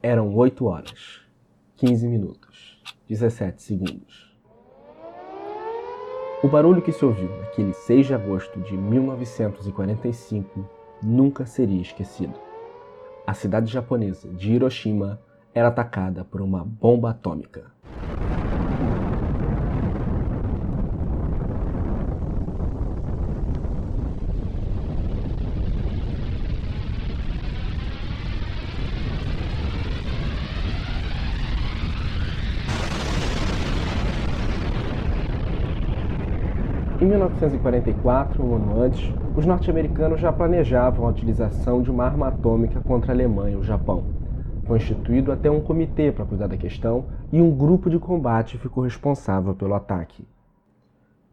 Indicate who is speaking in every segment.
Speaker 1: Eram 8 horas, 15 minutos, 17 segundos. O barulho que se ouviu naquele 6 de agosto de 1945 nunca seria esquecido. A cidade japonesa de Hiroshima era atacada por uma bomba atômica. Em 1944, um ano antes, os norte-americanos já planejavam a utilização de uma arma atômica contra a Alemanha e o Japão. Foi instituído até um comitê para cuidar da questão e um grupo de combate ficou responsável pelo ataque.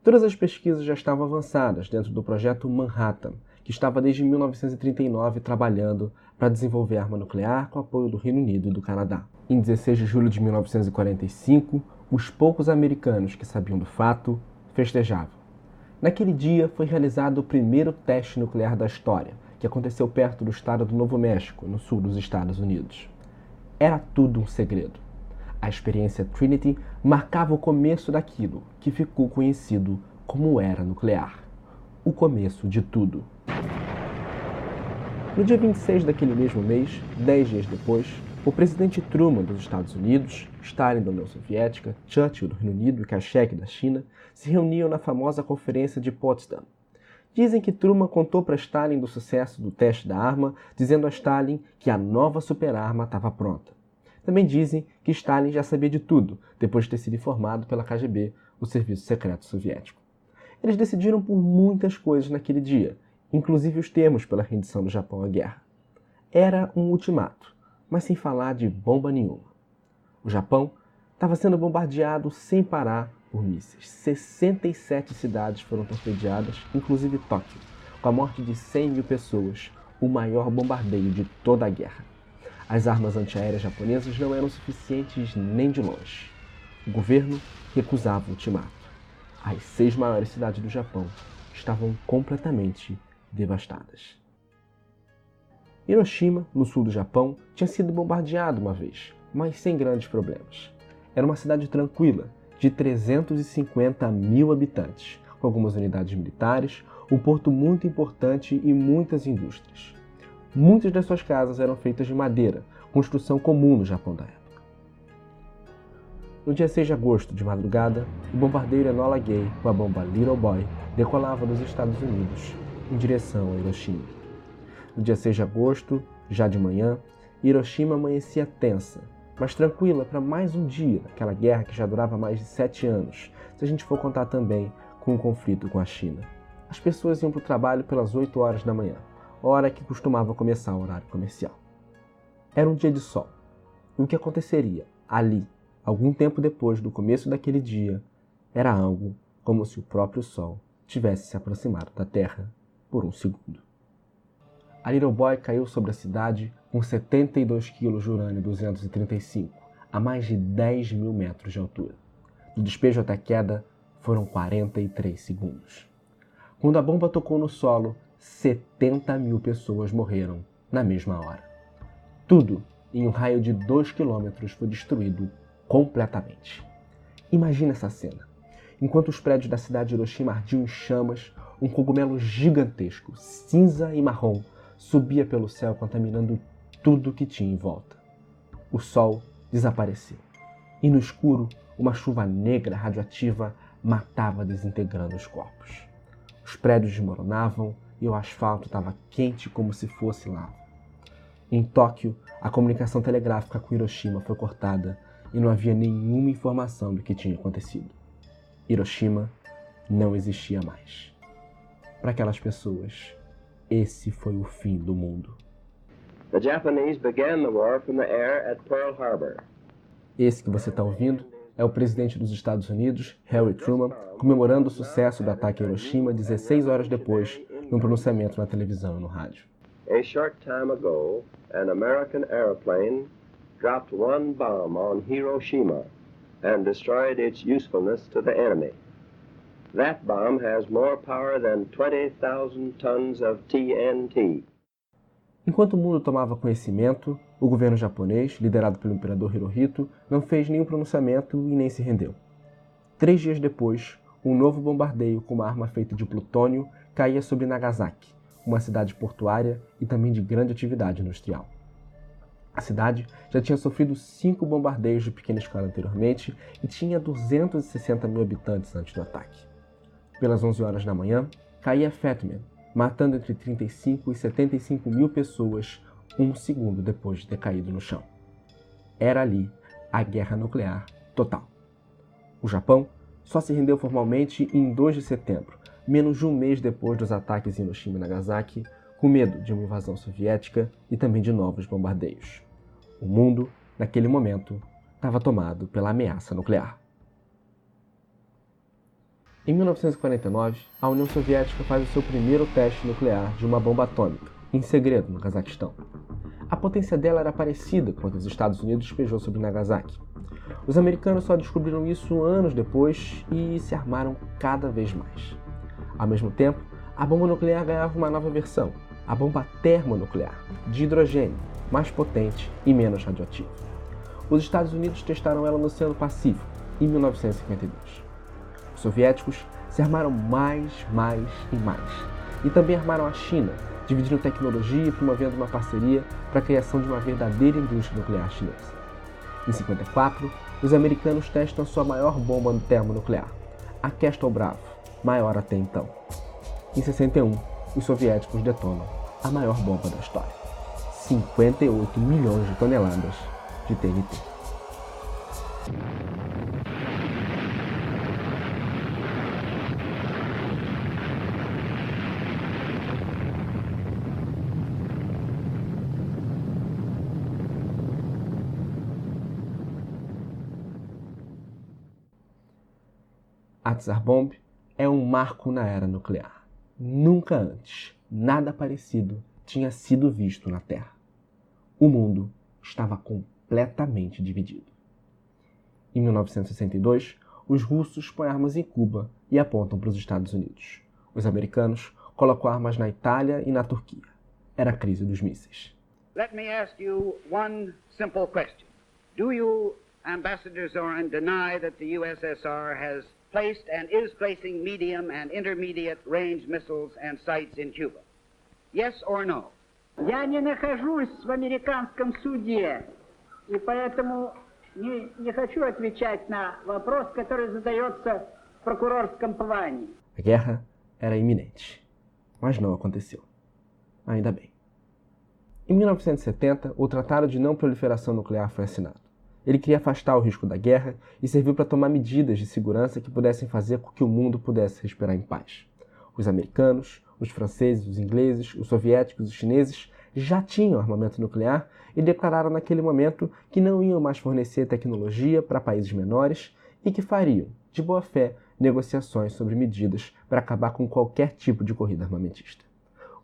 Speaker 1: Todas as pesquisas já estavam avançadas dentro do projeto Manhattan, que estava desde 1939 trabalhando para desenvolver arma nuclear com apoio do Reino Unido e do Canadá. Em 16 de julho de 1945, os poucos americanos que sabiam do fato festejavam. Naquele dia foi realizado o primeiro teste nuclear da história, que aconteceu perto do estado do Novo México, no sul dos Estados Unidos. Era tudo um segredo. A experiência Trinity marcava o começo daquilo que ficou conhecido como era nuclear. O começo de tudo. No dia 26 daquele mesmo mês, 10 dias depois, o presidente Truman dos Estados Unidos, Stalin da União Soviética, Churchill do Reino Unido e Khrushchev da China se reuniam na famosa Conferência de Potsdam. Dizem que Truman contou para Stalin do sucesso do teste da arma, dizendo a Stalin que a nova superarma estava pronta. Também dizem que Stalin já sabia de tudo, depois de ter sido informado pela KGB, o Serviço Secreto Soviético. Eles decidiram por muitas coisas naquele dia, inclusive os termos pela rendição do Japão à guerra. Era um ultimato, mas sem falar de bomba nenhuma. O Japão estava sendo bombardeado sem parar por mísseis. 67 cidades foram torpedeadas, inclusive Tóquio, com a morte de 100 mil pessoas, o maior bombardeio de toda a guerra. As armas antiaéreas japonesas não eram suficientes nem de longe. O governo recusava o ultimato. As 6 maiores cidades do Japão estavam completamente devastadas. Hiroshima, no sul do Japão, tinha sido bombardeado uma vez, mas sem grandes problemas. Era uma cidade tranquila, de 350 mil habitantes, com algumas unidades militares, um porto muito importante e muitas indústrias. Muitas das suas casas eram feitas de madeira, construção comum no Japão da época. No dia 6 de agosto, de madrugada, o bombardeiro Enola Gay, com a bomba Little Boy, decolava dos Estados Unidos em direção a Hiroshima. No dia 6 de agosto, já de manhã, Hiroshima amanhecia tensa, mas tranquila para mais um dia daquela guerra que já durava mais de 7 anos, se a gente for contar também com o conflito com a China. As pessoas iam para o trabalho pelas 8 horas da manhã, hora que costumava começar o horário comercial. Era um dia de sol. E o que aconteceria ali, algum tempo depois do começo daquele dia, era algo como se o próprio sol tivesse se aproximado da Terra por um segundo. A Little Boy caiu sobre a cidade com 72 quilos de urânio-235, a mais de 10 mil metros de altura. Do despejo até a queda foram 43 segundos. Quando a bomba tocou no solo, 70 mil pessoas morreram na mesma hora. Tudo em um raio de 2 quilômetros foi destruído completamente. Imagina essa cena. Enquanto os prédios da cidade de Hiroshima ardiam em chamas, um cogumelo gigantesco, cinza e marrom, subia pelo céu contaminando tudo que tinha em volta. O sol desapareceu. E no escuro, uma chuva negra radioativa matava desintegrando os corpos. Os prédios desmoronavam e o asfalto estava quente como se fosse lava. Em Tóquio, a comunicação telegráfica com Hiroshima foi cortada e não havia nenhuma informação do que tinha acontecido. Hiroshima não existia mais. Para aquelas pessoas, esse foi o fim do mundo.
Speaker 2: The Japanese began the war from the air at Pearl Harbor.
Speaker 1: Esse que você está ouvindo é o presidente dos Estados Unidos, Harry Truman, comemorando o sucesso do ataque a Hiroshima 16 horas depois, num pronunciamento na televisão e no rádio.
Speaker 2: A short time ago, an American airplane dropped one bomb on Hiroshima and destroyed its usefulness to the enemy. That bomb has more power than 20,000 tons of TNT.
Speaker 1: Enquanto o mundo tomava conhecimento, O governo japonês, liderado pelo imperador Hirohito, não fez nenhum pronunciamento e nem se rendeu. 3 dias depois, um novo bombardeio com uma arma feita de plutônio caía sobre Nagasaki, uma cidade portuária e também de grande atividade industrial. A cidade já tinha sofrido 5 bombardeios de pequena escala anteriormente e tinha 260 mil habitantes antes do ataque. Pelas 11 horas da manhã, caía Fat Man, matando entre 35 e 75 mil pessoas 1 segundo depois de ter caído no chão. Era ali a guerra nuclear total. O Japão só se rendeu formalmente em 2 de setembro, menos de um mês depois dos ataques em Hiroshima e Nagasaki, com medo de uma invasão soviética e também de novos bombardeios. O mundo, naquele momento, estava tomado pela ameaça nuclear. Em 1949, a União Soviética faz o seu primeiro teste nuclear de uma bomba atômica, em segredo no Cazaquistão. A potência dela era parecida com a que os Estados Unidos despejou sobre Nagasaki. Os americanos só descobriram isso anos depois e se armaram cada vez mais. Ao mesmo tempo, a bomba nuclear ganhava uma nova versão, a bomba termonuclear, de hidrogênio, mais potente e menos radioativa. Os Estados Unidos testaram ela no Oceano Pacífico, em 1952. Os soviéticos se armaram mais e mais. E também armaram a China, dividindo tecnologia e promovendo uma parceria para a criação de uma verdadeira indústria nuclear chinesa. Em 1954, os americanos testam sua maior bomba termonuclear, a Kestrel Bravo, maior até então. Em 1961, os soviéticos detonam a maior bomba da história, 58 milhões de toneladas de TNT. A Tsar Bomb é um marco na era nuclear. Nunca antes, nada parecido tinha sido visto na Terra. O mundo estava completamente dividido. Em 1962, os russos põem armas em Cuba e apontam para os Estados Unidos. Os americanos colocam armas na Itália e na Turquia. Era a crise dos mísseis.
Speaker 3: Let me ask you one simple question. Do you, Ambassador Zorin, deny that the USSR has placed and is placing medium and intermediate range missiles and sites in Cuba? Yes or no?
Speaker 4: Я не нахожусь в американском суде, и поэтому не хочу отвечать на вопрос, который задается в прокурорском плане.
Speaker 1: A guerra era iminente, mas não aconteceu. Ainda bem. Em 1970, o Tratado de Não Proliferação Nuclear foi assinado. Ele queria afastar o risco da guerra e serviu para tomar medidas de segurança que pudessem fazer com que o mundo pudesse respirar em paz. Os americanos, os franceses, os ingleses, os soviéticos e os chineses já tinham armamento nuclear e declararam naquele momento que não iam mais fornecer tecnologia para países menores e que fariam, de boa fé, negociações sobre medidas para acabar com qualquer tipo de corrida armamentista.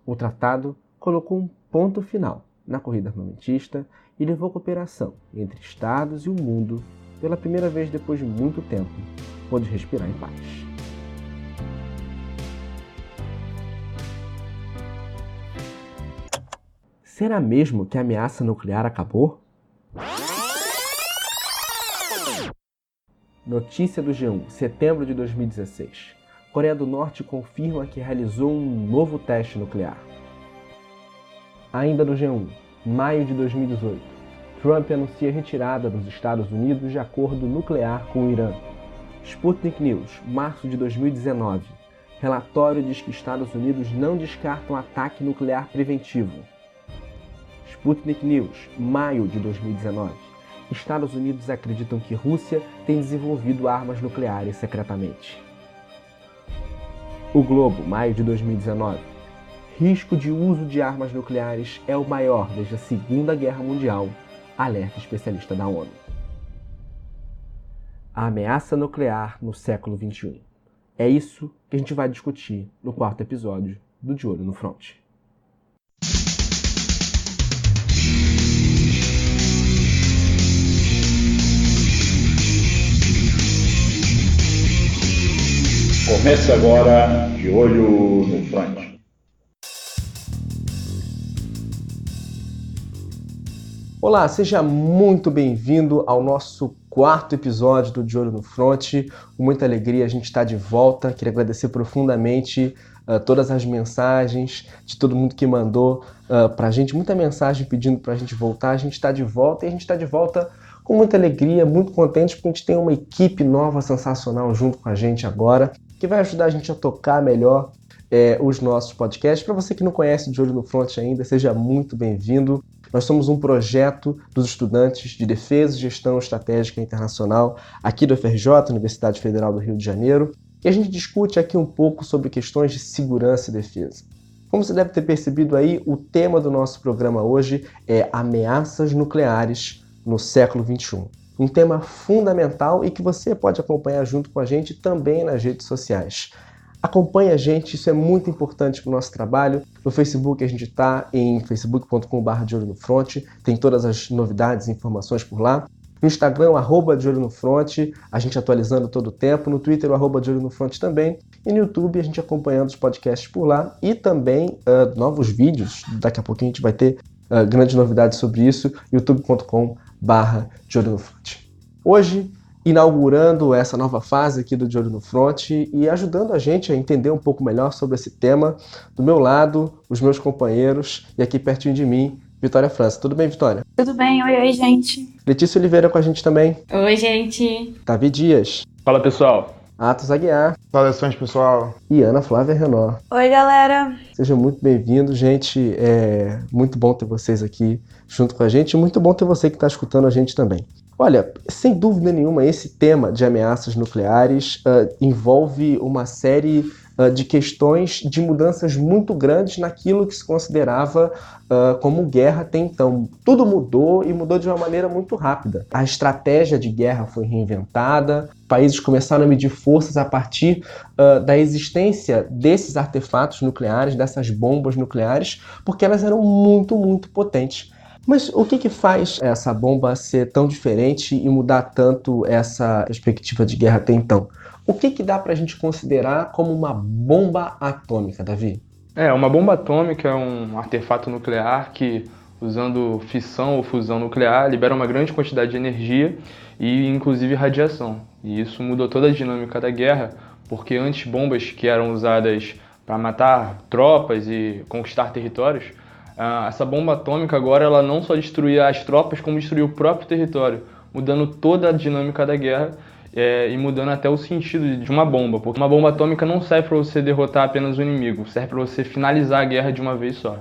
Speaker 1: O tratado colocou um ponto final na corrida armamentista e levou a cooperação entre Estados e o mundo, pela primeira vez depois de muito tempo, pôde respirar em paz. Será mesmo que a ameaça nuclear acabou? Notícia do G1, setembro de 2016. Coreia do Norte confirma que realizou um novo teste nuclear. Ainda no G1, maio de 2018. Trump anuncia retirada dos Estados Unidos de acordo nuclear com o Irã. Sputnik News, março de 2019. Relatório diz que Estados Unidos não descartam ataque nuclear preventivo. Sputnik News, maio de 2019. Estados Unidos acreditam que Rússia tem desenvolvido armas nucleares secretamente. O Globo, maio de 2019. Risco de uso de armas nucleares é o maior desde a Segunda Guerra Mundial, alerta especialista da ONU. A ameaça nuclear no século XXI. É isso que a gente vai discutir no 4º episódio do De Olho no Front.
Speaker 5: Começa agora De Olho no Front.
Speaker 1: Olá, seja muito bem-vindo ao nosso 4º episódio do De Olho no Front. Com muita alegria a gente está de volta. Queria agradecer profundamente todas as mensagens de todo mundo que mandou para a gente, muita mensagem pedindo para a gente voltar. A gente está de volta e a gente está de volta com muita alegria, muito contente porque a gente tem uma equipe nova, sensacional junto com a gente agora, que vai ajudar a gente a tocar melhor os nossos podcasts. Para você que não conhece o De Olho no Front ainda, seja muito bem-vindo. Nós somos um projeto dos estudantes de Defesa e Gestão Estratégica Internacional aqui do FRJ, Universidade Federal do Rio de Janeiro, e a gente discute aqui um pouco sobre questões de segurança e defesa. Como você deve ter percebido aí, o tema do nosso programa hoje é ameaças nucleares no século XXI. Um tema fundamental e que você pode acompanhar junto com a gente também nas redes sociais. Acompanhe a gente, isso é muito importante para o nosso trabalho. No Facebook a gente está em facebook.com/De Olho no Front, tem todas as novidades e informações por lá. No Instagram, @De Olho no Front, a gente atualizando todo o tempo. No Twitter, @De Olho no Front também. E no YouTube, a gente acompanhando os podcasts por lá. E também novos vídeos, daqui a pouquinho a gente vai ter grandes novidades sobre isso. youtube.com/De Olho no Front. Hoje, inaugurando essa nova fase aqui do De Olho no Front e ajudando a gente a entender um pouco melhor sobre esse tema. Do meu lado, os meus companheiros e aqui pertinho de mim, Vitória França. Tudo bem, Vitória?
Speaker 6: Tudo bem, oi, gente.
Speaker 1: Letícia Oliveira com a gente também.
Speaker 6: Oi, gente.
Speaker 1: Davi Dias.
Speaker 7: Fala, pessoal.
Speaker 1: Atos Aguiar.
Speaker 8: Saudações, pessoal.
Speaker 1: E Ana Flávia Renó.
Speaker 6: Oi, galera.
Speaker 1: Sejam muito bem-vindos, gente. É muito bom ter vocês aqui junto com a gente e muito bom ter você que está escutando a gente também. Olha, sem dúvida nenhuma, esse tema de ameaças nucleares envolve uma série de questões de mudanças muito grandes naquilo que se considerava como guerra até então. Tudo mudou e mudou de uma maneira muito rápida. A estratégia de guerra foi reinventada, países começaram a medir forças a partir da existência desses artefatos nucleares, dessas bombas nucleares, porque elas eram muito, muito potentes. Mas o que faz essa bomba ser tão diferente e mudar tanto essa perspectiva de guerra até então? O que dá para a gente considerar como uma bomba atômica, Davi?
Speaker 7: Uma bomba atômica é um artefato nuclear que, usando fissão ou fusão nuclear, libera uma grande quantidade de energia e, inclusive, radiação. E isso mudou toda a dinâmica da guerra, porque antes bombas que eram usadas para matar tropas e conquistar territórios, essa bomba atômica agora ela não só destruía as tropas, como destruía o próprio território, mudando toda a dinâmica da guerra e mudando até o sentido de uma bomba. Porque uma bomba atômica não serve para você derrotar apenas o inimigo, serve para você finalizar a guerra de uma vez só.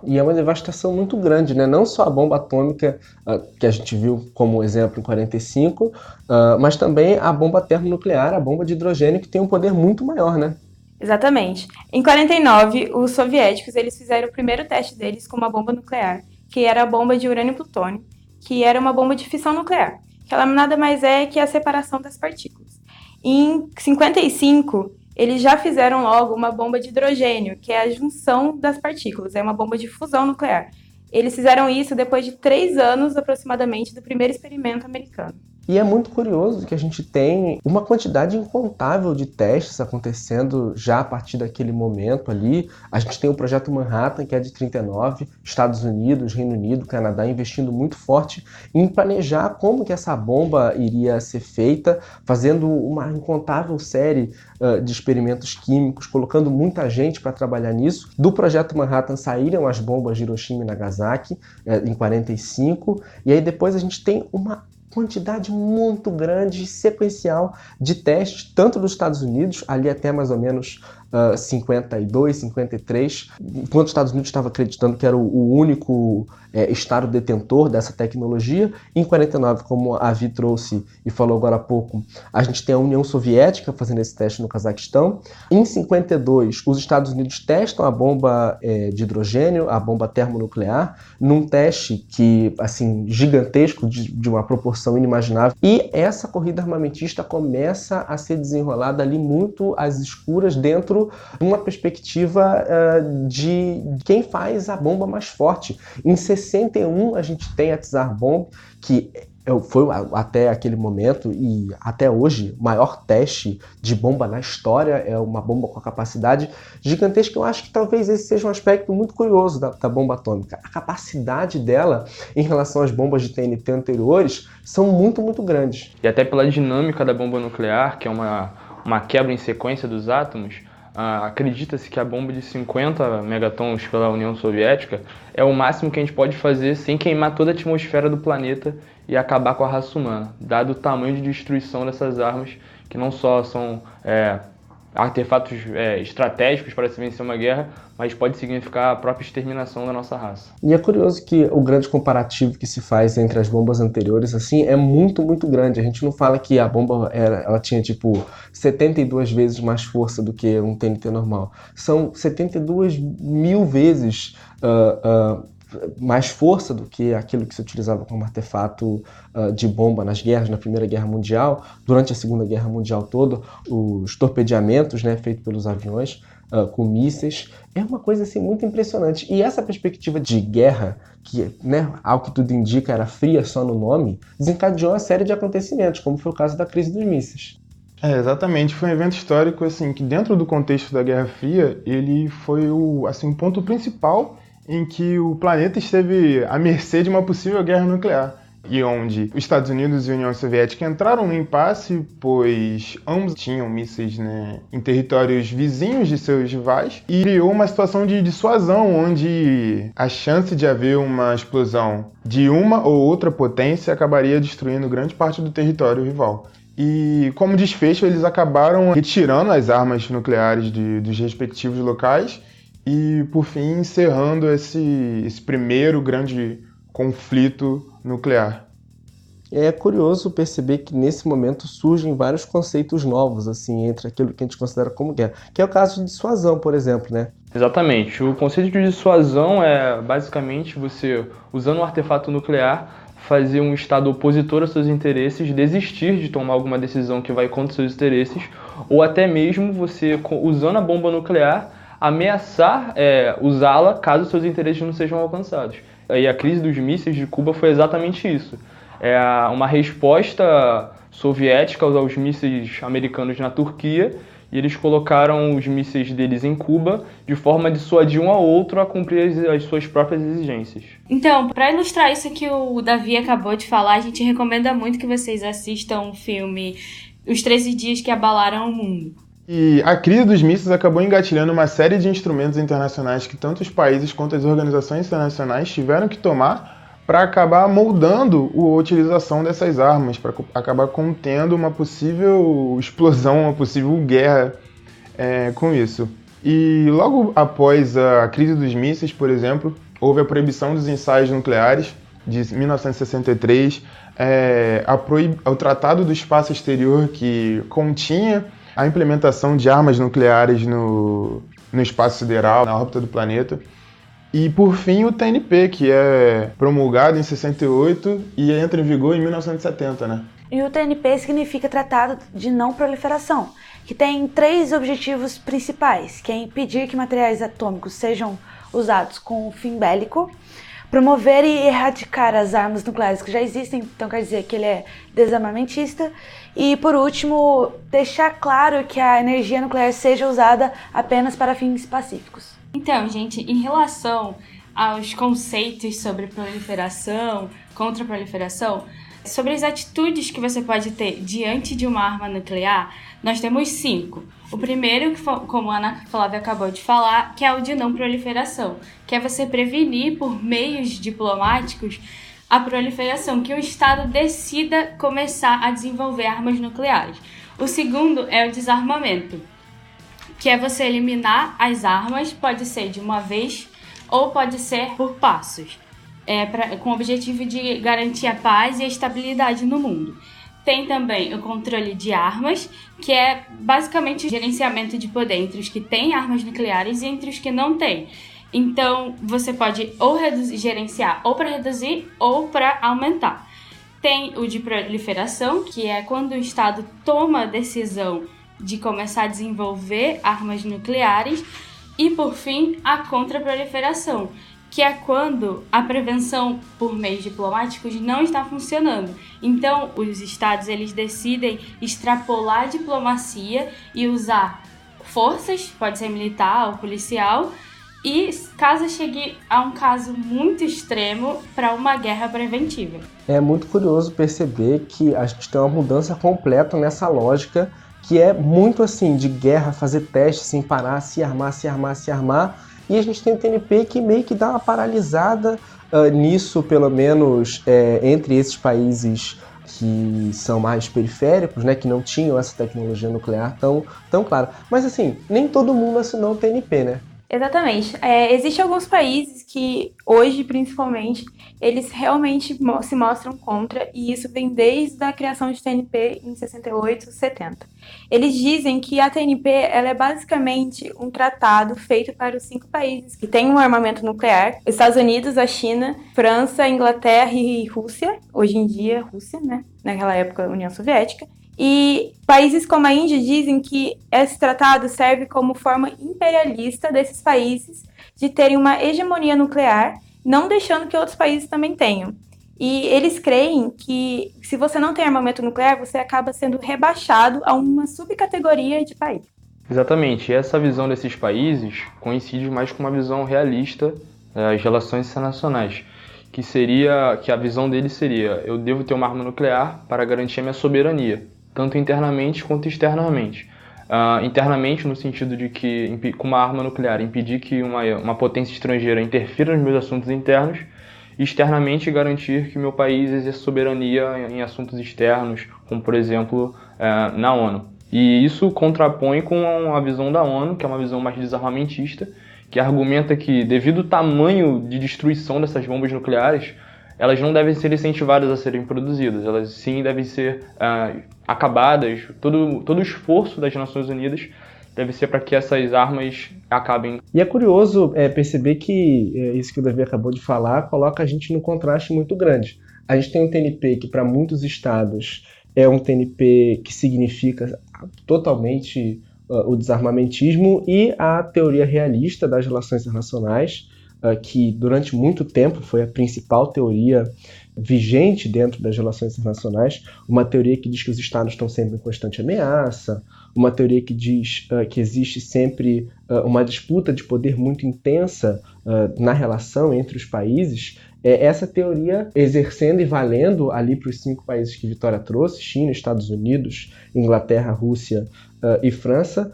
Speaker 1: E é uma devastação muito grande, né? Não só a bomba atômica que a gente viu como exemplo em 45, mas também a bomba termonuclear, a bomba de hidrogênio, que tem um poder muito maior, né?
Speaker 6: Exatamente. Em 49, os soviéticos eles fizeram o primeiro teste deles com uma bomba nuclear, que era a bomba de urânio e plutônio, que era uma bomba de fissão nuclear, que ela nada mais é que a separação das partículas. Em 55, eles já fizeram logo uma bomba de hidrogênio, que é a junção das partículas, é uma bomba de fusão nuclear. Eles fizeram isso depois de 3 anos, aproximadamente, do primeiro experimento americano.
Speaker 1: E é muito curioso que a gente tem uma quantidade incontável de testes acontecendo já a partir daquele momento ali. A gente tem o Projeto Manhattan, que é de 39, Estados Unidos, Reino Unido, Canadá investindo muito forte em planejar como que essa bomba iria ser feita, fazendo uma incontável série de experimentos químicos, colocando muita gente para trabalhar nisso. Do Projeto Manhattan saíram as bombas de Hiroshima e Nagasaki em 45, e aí depois a gente tem uma quantidade muito grande, sequencial de testes, tanto dos Estados Unidos, ali até mais ou menos 52, 53, enquanto os Estados Unidos estava acreditando que era o único estado detentor dessa tecnologia. Em 49, como a Vi trouxe e falou agora há pouco, a gente tem a União Soviética fazendo esse teste no Cazaquistão. Em 52, os Estados Unidos testam a bomba de hidrogênio, a bomba termonuclear, num teste que, assim, gigantesco, de uma proporção inimaginável. E essa corrida armamentista começa a ser desenrolada ali muito às escuras, dentro de uma perspectiva de quem faz a bomba mais forte. Em 61, a gente tem a Tsar Bomb, que Foi até aquele momento e até hoje o maior teste de bomba na história. É uma bomba com a capacidade gigantesca. Eu acho que talvez esse seja um aspecto muito curioso da bomba atômica. A capacidade dela em relação às bombas de TNT anteriores são muito, muito grandes.
Speaker 7: E até pela dinâmica da bomba nuclear, que é uma quebra em sequência dos átomos, acredita-se que a bomba de 50 megatons pela União Soviética é o máximo que a gente pode fazer sem queimar toda a atmosfera do planeta e acabar com a raça humana, dado o tamanho de destruição dessas armas, que não só são artefatos estratégicos para se vencer uma guerra, mas pode significar a própria exterminação da nossa raça.
Speaker 1: E é curioso que o grande comparativo que se faz entre as bombas anteriores assim é muito, muito grande. A gente não fala que a bomba ela tinha tipo 72 vezes mais força do que um TNT normal. São 72 mil vezes mais força do que aquilo que se utilizava como artefato de bomba nas guerras, na Primeira Guerra Mundial, durante a Segunda Guerra Mundial toda, os torpedeamentos, né, feitos pelos aviões com mísseis, é uma coisa assim, muito impressionante. E essa perspectiva de guerra, que, né, ao que tudo indica era fria só no nome, desencadeou uma série de acontecimentos, como foi o caso da crise dos mísseis.
Speaker 8: Exatamente, foi um evento histórico assim, que dentro do contexto da Guerra Fria, ele foi o ponto principal em que o planeta esteve à mercê de uma possível guerra nuclear, e onde os Estados Unidos e a União Soviética entraram no impasse, pois ambos tinham mísseis, né, em territórios vizinhos de seus rivais, e criou uma situação de dissuasão, onde a chance de haver uma explosão de uma ou outra potência acabaria destruindo grande parte do território rival. E como desfecho, eles acabaram retirando as armas nucleares dos respectivos locais, e, por fim, encerrando esse primeiro grande conflito nuclear.
Speaker 1: É curioso perceber que, nesse momento, surgem vários conceitos novos, assim, entre aquilo que a gente considera como guerra, que é o caso de dissuasão, por exemplo, né?
Speaker 7: Exatamente. O conceito de dissuasão é, basicamente, você, usando um artefato nuclear, fazer um Estado opositor aos seus interesses desistir de tomar alguma decisão que vai contra os seus interesses, ou até mesmo você, usando a bomba nuclear, ameaçar usá-la caso seus interesses não sejam alcançados. E a crise dos mísseis de Cuba foi exatamente isso. É uma resposta soviética aos mísseis americanos na Turquia, e eles colocaram os mísseis deles em Cuba de forma a dissuadir um ao outro a cumprir as suas próprias exigências.
Speaker 6: Então, para ilustrar isso que o Davi acabou de falar, a gente recomenda muito que vocês assistam o filme Os 13 Dias que Abalaram o Mundo.
Speaker 8: E a crise dos mísseis acabou engatilhando uma série de instrumentos internacionais que tanto os países quanto as organizações internacionais tiveram que tomar para acabar moldando a utilização dessas armas, para acabar contendo uma possível explosão, uma possível guerra com isso. E logo após a crise dos mísseis, por exemplo, houve a proibição dos ensaios nucleares de 1963, o Tratado do Espaço Exterior, que continha a implementação de armas nucleares no espaço sideral, na órbita do planeta. E, por fim, o TNP, que é promulgado em 68 e entra em vigor em 1970, né?
Speaker 9: E o TNP significa Tratado de Não Proliferação, que tem 3 objetivos principais, que é impedir que materiais atômicos sejam usados com fim bélico, promover e erradicar as armas nucleares que já existem, então quer dizer que ele é desarmamentista, e por último, deixar claro que a energia nuclear seja usada apenas para fins pacíficos.
Speaker 6: Então, gente, em relação aos conceitos sobre proliferação, contra-proliferação, sobre as atitudes que você pode ter diante de uma arma nuclear, nós temos 5. O primeiro, como a Ana Flávia acabou de falar, que é o de não proliferação, que é você prevenir por meios diplomáticos a proliferação, que o Estado decida começar a desenvolver armas nucleares. O segundo é o desarmamento, que é você eliminar as armas, pode ser de uma vez ou pode ser por passos, com o objetivo de garantir a paz e a estabilidade no mundo. Tem também o controle de armas, que é basicamente o gerenciamento de poder entre os que têm armas nucleares e entre os que não têm. Então, você pode ou gerenciar ou para reduzir ou para aumentar. Tem o de proliferação, que é quando o Estado toma a decisão de começar a desenvolver armas nucleares. E, por fim, a contra-proliferação,
Speaker 10: que é quando a prevenção por meios diplomáticos não está funcionando. Então, os estados eles decidem extrapolar a diplomacia e usar forças, pode ser militar ou policial, e caso chegue a um caso muito extremo, para uma guerra preventiva.
Speaker 1: É muito curioso perceber que a gente tem uma mudança completa nessa lógica, que é muito assim, de guerra, fazer teste sem parar, se armar, e a gente tem o TNP que meio que dá uma paralisada nisso, pelo menos entre esses países que são mais periféricos, né, que não tinham essa tecnologia nuclear tão clara. Mas assim, nem todo mundo assinou o TNP, né?
Speaker 6: Exatamente. Existem alguns países que, hoje principalmente, eles realmente se mostram contra, e isso vem desde a criação de TNP em 68, 70. Eles dizem que a TNP ela é basicamente um tratado feito para os 5 países que têm um armamento nuclear: Estados Unidos, a China, França, Inglaterra e Rússia, hoje em dia Rússia, né? Naquela época União Soviética. E países como a Índia dizem que esse tratado serve como forma imperialista desses países de terem uma hegemonia nuclear, não deixando que outros países também tenham. E eles creem que se você não tem armamento nuclear, você acaba sendo rebaixado a uma subcategoria de país.
Speaker 7: Exatamente, e essa visão desses países coincide mais com uma visão realista das relações internacionais, que a visão deles seria: eu devo ter uma arma nuclear para garantir a minha soberania, tanto internamente quanto externamente. Internamente, no sentido de que, com uma arma nuclear, impedir que uma potência estrangeira interfira nos meus assuntos internos, e externamente, garantir que meu país exerça soberania em assuntos externos, como, por exemplo, na ONU. E isso contrapõe com a visão da ONU, que é uma visão mais desarmamentista, que argumenta que, devido ao tamanho de destruição dessas bombas nucleares, elas não devem ser incentivadas a serem produzidas, elas sim devem ser acabadas. Todo o esforço das Nações Unidas deve ser para que essas armas acabem.
Speaker 1: E é curioso perceber que isso que o Davi acabou de falar coloca a gente num contraste muito grande. A gente tem um TNP que, para muitos estados, é um TNP que significa totalmente o desarmamentismo, e a teoria realista das relações internacionais, que durante muito tempo foi a principal teoria vigente dentro das relações internacionais, uma teoria que diz que os estados estão sempre em constante ameaça, uma teoria que diz que existe sempre uma disputa de poder muito intensa na relação entre os países. Essa teoria exercendo e valendo ali para os 5 países que Vitória trouxe: China, Estados Unidos, Inglaterra, Rússia e França.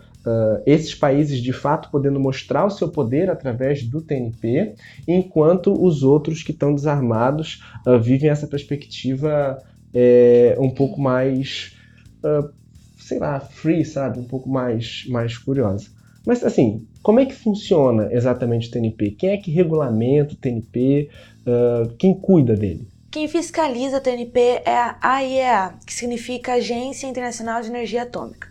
Speaker 1: Esses países de fato podendo mostrar o seu poder através do TNP, enquanto os outros que estão desarmados vivem essa perspectiva um pouco mais, free, sabe? Um pouco mais curiosa. Mas assim, como é que funciona exatamente o TNP? Quem é que regulamenta o TNP? Quem cuida dele?
Speaker 9: Quem fiscaliza o TNP é a AIEA, que significa Agência Internacional de Energia Atômica.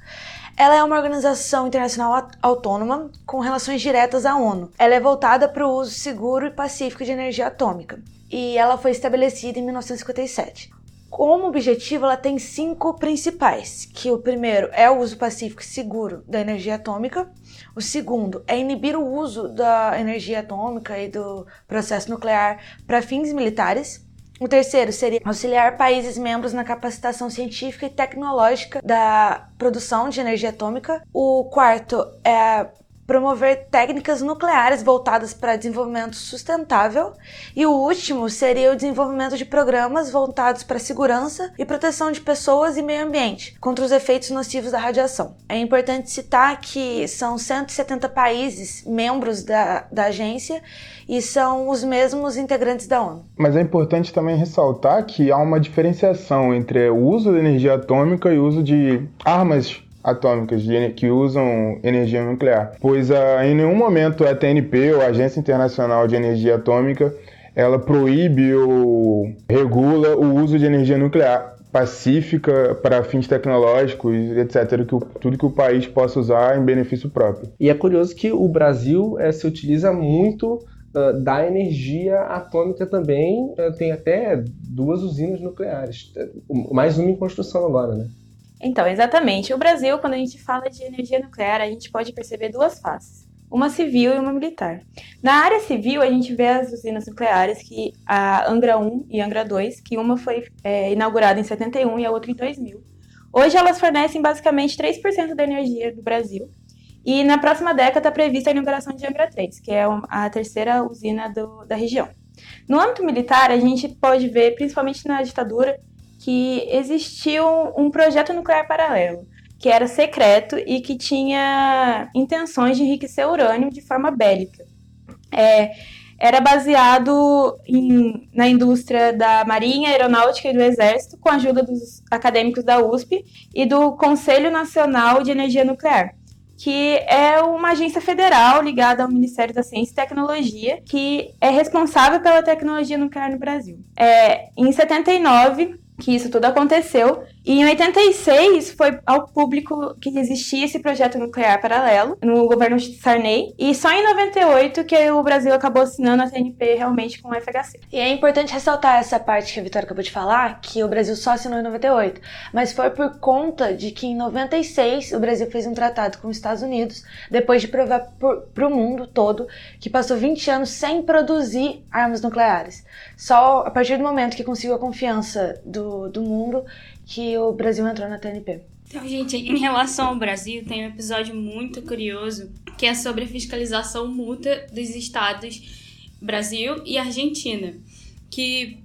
Speaker 9: Ela é uma organização internacional autônoma com relações diretas à ONU. Ela é voltada para o uso seguro e pacífico de energia atômica, e ela foi estabelecida em 1957. Como objetivo, ela tem 5 principais, que o primeiro é o uso pacífico e seguro da energia atômica, o segundo é inibir o uso da energia atômica e do processo nuclear para fins militares. O terceiro seria auxiliar países membros na capacitação científica e tecnológica da produção de energia atômica. O quarto é promover técnicas nucleares voltadas para desenvolvimento sustentável. E o último seria o desenvolvimento de programas voltados para segurança e proteção de pessoas e meio ambiente contra os efeitos nocivos da radiação. É importante citar que são 170 países membros da agência e são os mesmos integrantes da ONU.
Speaker 8: Mas é importante também ressaltar que há uma diferenciação entre o uso da energia atômica e o uso de armas atômicas que usam energia nuclear, pois em nenhum momento a TNP, ou a Agência Internacional de Energia Atômica, ela proíbe ou regula o uso de energia nuclear pacífica para fins tecnológicos, etc., tudo que o país possa usar em benefício próprio.
Speaker 1: E é curioso que o Brasil se utiliza muito da energia atômica também, tem até 2 usinas nucleares, mais uma em construção agora, né?
Speaker 6: Então, exatamente. O Brasil, quando a gente fala de energia nuclear, a gente pode perceber 2 faces. uma civil e uma militar. Na área civil, a gente vê as usinas nucleares, que a Angra 1 e Angra 2, que uma foi inaugurada em 71 e a outra em 2000. Hoje elas fornecem basicamente 3% da energia do Brasil. E na próxima década está prevista a inauguração de Angra 3, que é a terceira usina da região. No âmbito militar, a gente pode ver, principalmente na ditadura, que existiu um projeto nuclear paralelo, que era secreto e que tinha intenções de enriquecer urânio de forma bélica. Era baseado na indústria da Marinha, Aeronáutica e do Exército, com a ajuda dos acadêmicos da USP e do Conselho Nacional de Energia Nuclear, que é uma agência federal ligada ao Ministério da Ciência e Tecnologia, que é responsável pela tecnologia nuclear no Brasil. Em 79, que isso tudo aconteceu, e em 86 foi ao público que existia esse projeto nuclear paralelo no governo Sarney, e só em 98 que o Brasil acabou assinando a TNP realmente com o FHC.
Speaker 9: E é importante ressaltar essa parte que a Vitória acabou de falar, que o Brasil só assinou em 98, mas foi por conta de que em 96 o Brasil fez um tratado com os Estados Unidos, depois de provar para o mundo todo que passou 20 anos sem produzir armas nucleares. Só a partir do momento que conseguiu a confiança do mundo que o Brasil entrou na TNP.
Speaker 10: Então, gente, em relação ao Brasil, tem um episódio muito curioso que é sobre a fiscalização mútua dos estados Brasil e Argentina, que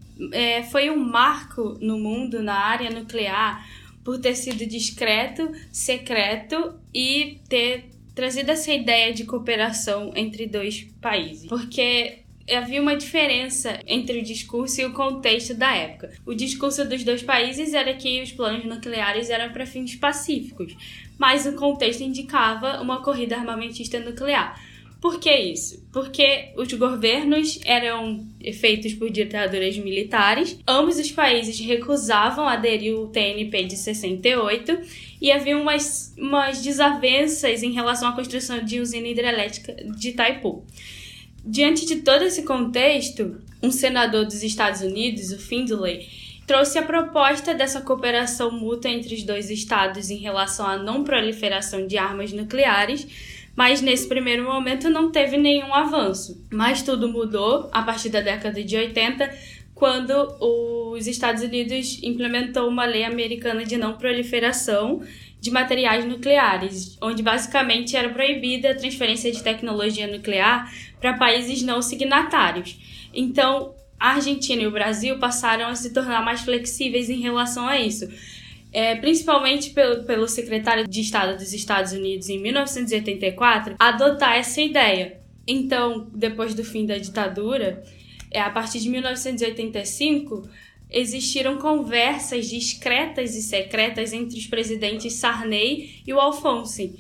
Speaker 10: foi um marco no mundo na área nuclear por ter sido discreto, secreto e ter trazido essa ideia de cooperação entre dois países. Porque havia uma diferença entre o discurso e o contexto da época. O discurso dos dois países era que os planos nucleares eram para fins pacíficos, mas o contexto indicava uma corrida armamentista nuclear. Por que isso? Porque os governos eram feitos por ditaduras militares, ambos os países recusavam aderir ao TNP de 68 e havia umas desavenças em relação à construção de usina hidrelétrica de Itaipu. Diante de todo esse contexto, um senador dos Estados Unidos, o Findlay, trouxe a proposta dessa cooperação mútua entre os dois estados em relação à não proliferação de armas nucleares, mas nesse primeiro momento não teve nenhum avanço. Mas tudo mudou a partir da década de 80, quando os Estados Unidos implementou uma lei americana de não proliferação de materiais nucleares, onde basicamente era proibida a transferência de tecnologia nuclear para países não signatários. Então, a Argentina e o Brasil passaram a se tornar mais flexíveis em relação a isso, principalmente pelo secretário de Estado dos Estados Unidos, em 1984, adotar essa ideia. Então, depois do fim da ditadura, a partir de 1985, existiram conversas discretas e secretas entre os presidentes Sarney e o Alfonsine,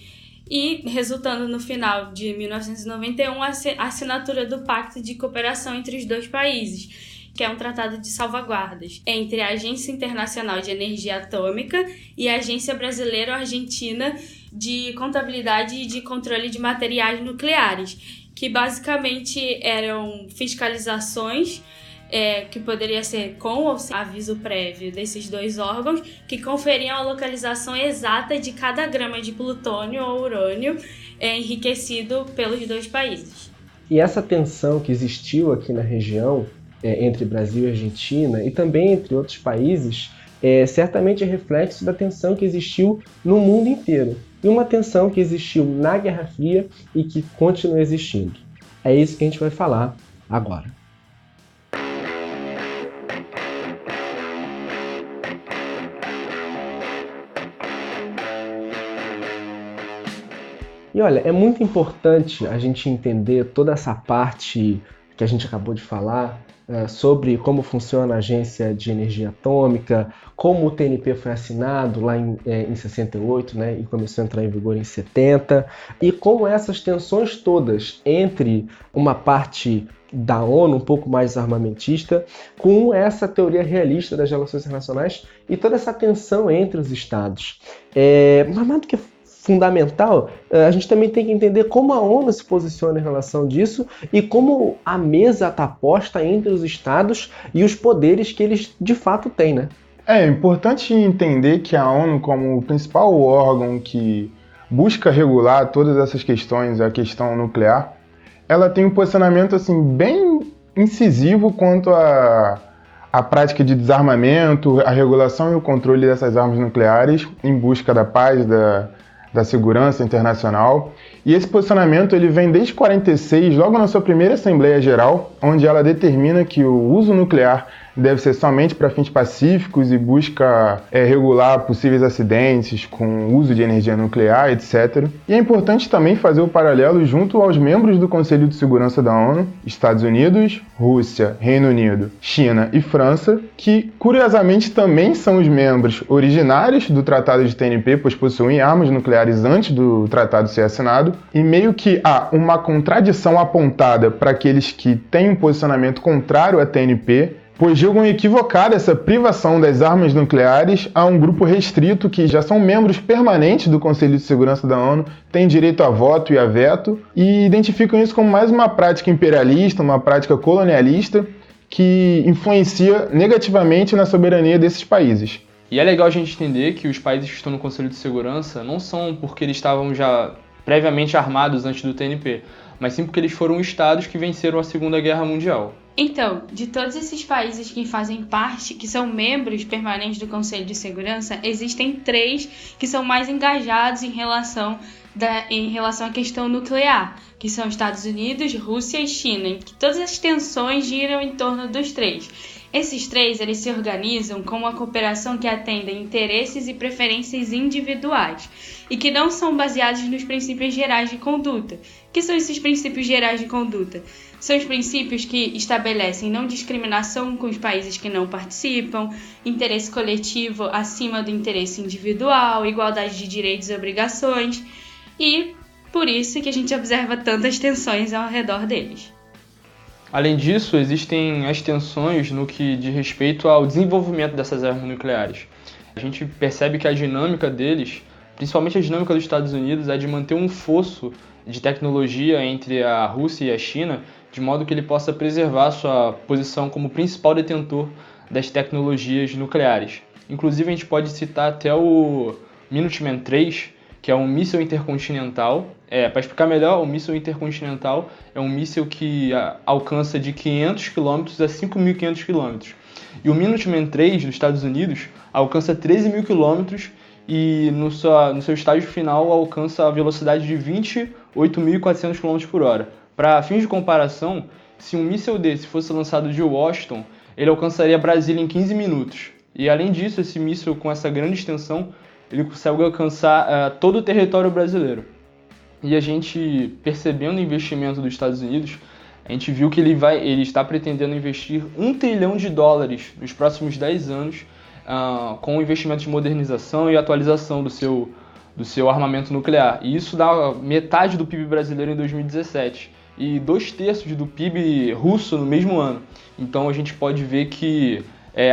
Speaker 10: e resultando no final de 1991 a assinatura do Pacto de Cooperação entre os dois países, que é um tratado de salvaguardas entre a Agência Internacional de Energia Atômica e a Agência Brasileiro-Argentina de Contabilidade e de Controle de Materiais Nucleares, que basicamente eram fiscalizações que poderia ser com ou sem aviso prévio desses dois órgãos, que conferiam a localização exata de cada grama de plutônio ou urânio enriquecido pelos dois países.
Speaker 1: E essa tensão que existiu aqui na região, entre Brasil e Argentina, e também entre outros países, certamente é reflexo da tensão que existiu no mundo inteiro. E uma tensão que existiu na Guerra Fria e que continua existindo. É isso que a gente vai falar agora. E olha, é muito importante a gente entender toda essa parte que a gente acabou de falar sobre como funciona a Agência de Energia Atômica, como o TNP foi assinado lá em 68, né, e começou a entrar em vigor em 70, e como essas tensões todas entre uma parte da ONU, um pouco mais armamentista, com essa teoria realista das relações internacionais e toda essa tensão entre os estados. Mas mais do que fundamental, a gente também tem que entender como a ONU se posiciona em relação disso e como a mesa está posta entre os estados e os poderes que eles de fato têm, né?
Speaker 8: É importante entender que a ONU, como o principal órgão que busca regular todas essas questões, a questão nuclear, ela tem um posicionamento assim, bem incisivo quanto à prática de desarmamento, a regulação e o controle dessas armas nucleares em busca da paz, da segurança internacional. E esse posicionamento ele vem desde 1946, logo na sua primeira Assembleia Geral, onde ela determina que o uso nuclear deve ser somente para fins pacíficos e busca regular possíveis acidentes com o uso de energia nuclear, etc. E é importante também fazer o paralelo junto aos membros do Conselho de Segurança da ONU, Estados Unidos, Rússia, Reino Unido, China e França, que curiosamente também são os membros originários do Tratado de TNP, pois possuem armas nucleares antes do tratado ser assinado, e meio que há uma contradição apontada para aqueles que têm um posicionamento contrário à TNP, pois julgam equivocada essa privação das armas nucleares a um grupo restrito que já são membros permanentes do Conselho de Segurança da ONU, têm direito a voto e a veto, e identificam isso como mais uma prática imperialista, uma prática colonialista que influencia negativamente na soberania desses países.
Speaker 7: E é legal a gente entender que os países que estão no Conselho de Segurança não são porque eles estavam já previamente armados antes do TNP, mas sim porque eles foram estados que venceram a Segunda Guerra Mundial.
Speaker 10: Então, de todos esses países que fazem parte, que são membros permanentes do Conselho de Segurança, existem 3 que são mais engajados em relação à questão nuclear, que são Estados Unidos, Rússia e China, e que todas as tensões giram em torno dos 3. Esses 3 eles se organizam com uma cooperação que atende a interesses e preferências individuais e que não são baseados nos princípios gerais de conduta. O que são esses princípios gerais de conduta? São os princípios que estabelecem não discriminação com os países que não participam, interesse coletivo acima do interesse individual, igualdade de direitos e obrigações, e por isso que a gente observa tantas tensões ao redor deles.
Speaker 7: Além disso, existem as tensões no que diz respeito ao desenvolvimento dessas armas nucleares. A gente percebe que a dinâmica deles, principalmente a dinâmica dos Estados Unidos, é de manter um fosso de tecnologia entre a Rússia e a China, de modo que ele possa preservar sua posição como principal detentor das tecnologias nucleares. Inclusive, a gente pode citar até o Minuteman III, que é um míssil intercontinental. Para explicar melhor, o míssil intercontinental é um míssil que alcança de 500 km a 5.500 km. E o Minuteman III, dos Estados Unidos, alcança 13.000 km e no seu estágio final alcança a velocidade de 28.400 km por hora. Para fins de comparação, se um míssil desse fosse lançado de Washington, ele alcançaria Brasília em 15 minutos. E além disso, esse míssil com essa grande extensão, ele consegue alcançar todo o território brasileiro. E a gente, percebendo o investimento dos Estados Unidos, a gente viu que ele está pretendendo investir $1 trilhão nos próximos 10 anos com o investimento de modernização e atualização do seu armamento nuclear. E isso dá metade do PIB brasileiro em 2017 e 2/3 do PIB russo no mesmo ano. Então a gente pode ver que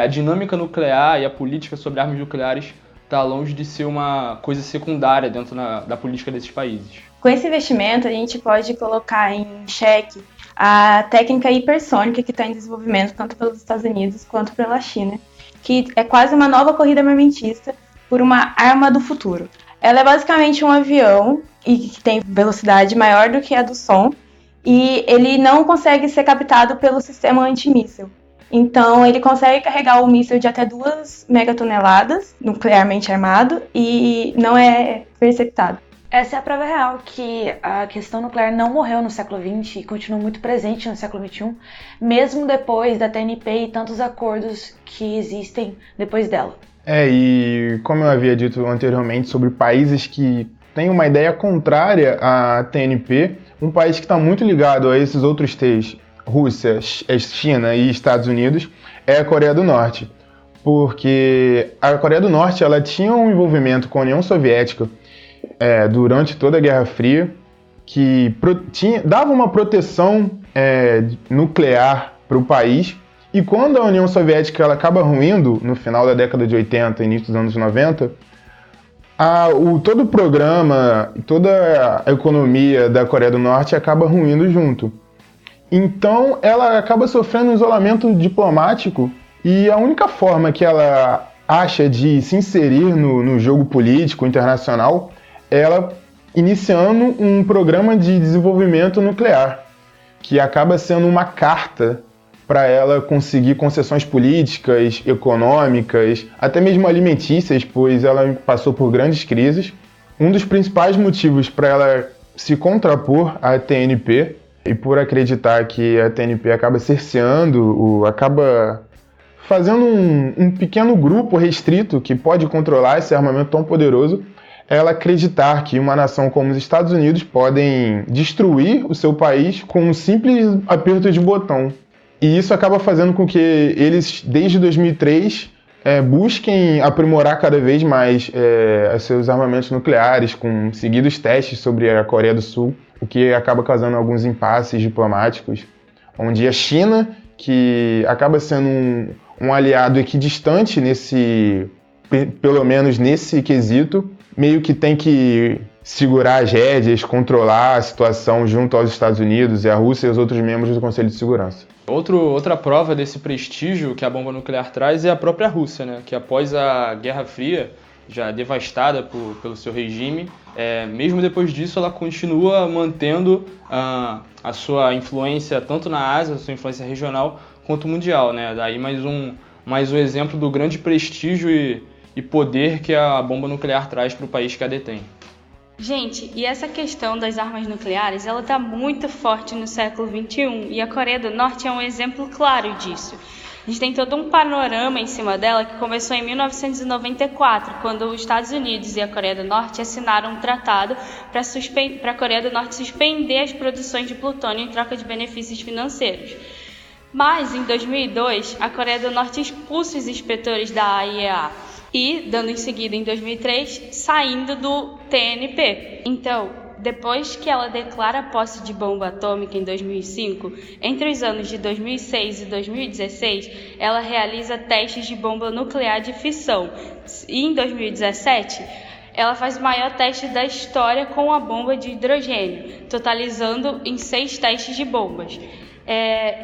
Speaker 7: a dinâmica nuclear e a política sobre armas nucleares está longe de ser uma coisa secundária dentro da política desses países.
Speaker 6: Com esse investimento, a gente pode colocar em xeque a técnica hipersônica que está em desenvolvimento tanto pelos Estados Unidos quanto pela China, que é quase uma nova corrida armamentista por uma arma do futuro. Ela é basicamente um avião e que tem velocidade maior do que a do som, e ele não consegue ser captado pelo sistema antimíssil. Então, ele consegue carregar o míssil de até 2 megatoneladas, nuclearmente armado, e não é perceptado.
Speaker 9: Essa é a prova real que a questão nuclear não morreu no século XX e continua muito presente no século XXI, mesmo depois da TNP e tantos acordos que existem depois dela.
Speaker 8: E como eu havia dito anteriormente sobre países que têm uma ideia contrária à TNP, um país que está muito ligado a esses outros três, Rússia, China e Estados Unidos, é a Coreia do Norte. Porque a Coreia do Norte ela tinha um envolvimento com a União Soviética durante toda a Guerra Fria, que dava uma proteção nuclear para o país, e quando a União Soviética ela acaba ruindo, no final da década de 80 início dos anos 90, todo o programa, toda a economia da Coreia do Norte acaba ruindo junto. Então ela acaba sofrendo um isolamento diplomático, e a única forma que ela acha de se inserir no jogo político internacional é ela iniciando um programa de desenvolvimento nuclear, que acaba sendo uma carta para ela conseguir concessões políticas, econômicas, até mesmo alimentícias, pois ela passou por grandes crises. Um dos principais motivos para ela se contrapor à TNP, e por acreditar que a TNP acaba cerceando, acaba fazendo um pequeno grupo restrito que pode controlar esse armamento tão poderoso, ela acreditar que uma nação como os Estados Unidos podem destruir o seu país com um simples aperto de botão. E isso acaba fazendo com que eles, desde 2003, busquem aprimorar cada vez mais seus armamentos nucleares, com seguidos testes sobre a Coreia do Sul, o que acaba causando alguns impasses diplomáticos, onde a China, que acaba sendo um aliado equidistante pelo menos nesse quesito, meio que tem que segurar as rédeas, controlar a situação junto aos Estados Unidos e a Rússia e os outros membros do Conselho de Segurança.
Speaker 7: Outra prova desse prestígio que a bomba nuclear traz é a própria Rússia, né? Que após a Guerra Fria, já devastada pelo seu regime, mesmo depois disso ela continua mantendo a sua influência tanto na Ásia, a sua influência regional, quanto mundial, né? Daí mais um exemplo do grande prestígio e poder que a bomba nuclear traz para o país que a detém.
Speaker 10: Gente, e essa questão das armas nucleares, ela está muito forte no século XXI, e a Coreia do Norte é um exemplo claro disso. A gente tem todo um panorama em cima dela que começou em 1994, quando os Estados Unidos e a Coreia do Norte assinaram um tratado para a Coreia do Norte suspender as produções de plutônio em troca de benefícios financeiros. Mas, em 2002, a Coreia do Norte expulsa os inspetores da AIEA e, dando em seguida, em 2003, saindo do TNP. Então, depois que ela declara a posse de bomba atômica em 2005, entre os anos de 2006 e 2016, ela realiza testes de bomba nuclear de fissão. E em 2017, ela faz o maior teste da história com a bomba de hidrogênio, totalizando em 6 testes de bombas.